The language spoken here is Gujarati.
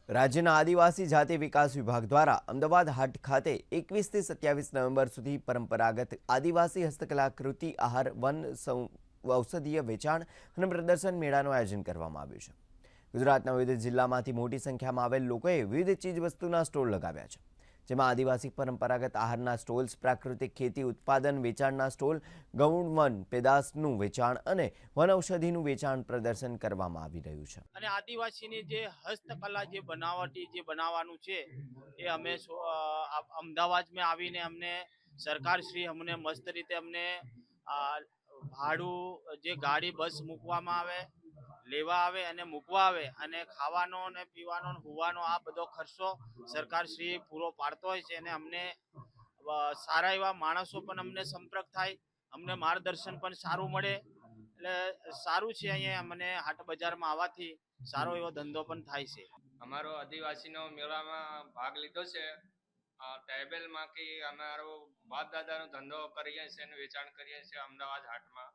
રાજ્યના આદિવાસી જાતિ વિકાસ વિભાગ દ્વારા અમદાવાદ હાટ ખાતે 21 થી 27 નવેમ્બર સુધી પરંપરાગત આદિવાસી હસ્તકલાકૃતિ આહાર વન ઔષધીય વેચાણ અને પ્રદર્શન મેળાનું આયોજન કરવામાં આવ્યું છે। ગુજરાતના વિવિધ જિલ્લામાંથી મોટી સંખ્યામાં આવેલ લોકોએ વિવિધ ચીજવસ્તુના સ્ટોલ લગાવ્યા છે, જેમાં આદિવાસી પરંપરાગત આહારના સ્ટોલ્સ, પ્રાકૃતિક ખેતી ઉત્પાદન વેચાણના સ્ટોલ, ગૌણ વન પેદાશનું વેચાણ અને વનૌષધિનું વેચાણ પ્રદર્શન કરવામાં આવી રહ્યું છે। અને આદિવાસીની જે હસ્તકલા જે બનાવટી જે બનાવવાનું છે એ અમે અમદાવાદમાં આવીને અમને સરકારશ્રી અમને મસ્ત રીતે અમને ભાડું જે ગાડી બસ મૂકવામાં આવે, લેવા આવે અને મૂકવા આવે, અને ખાવાનો ને પીવાનો ને હોવાનો આ બધો ખર્ચો સરકારશ્રી પૂરો પાડતો હોય છે। અને અમને સારા એવા માણસો પણ અમને સંપર્ક થાય, અમને માર્ગદર્શન પણ સારું મળે, એટલે સારું છે। અહીંયા મને હાટ બજારમાં આવવાથી સારો એવો ધંધો પણ થાય છે। અમારો આદિવાસીનો મેળામાં ભાગ લીધો છે। ટ્રાઇબલમાંથી અમારો બાપ દાદાનો ધંધો કરીએ છીએ અને વેચાણ કરીએ છીએ અમદાવાદ હાટમાં।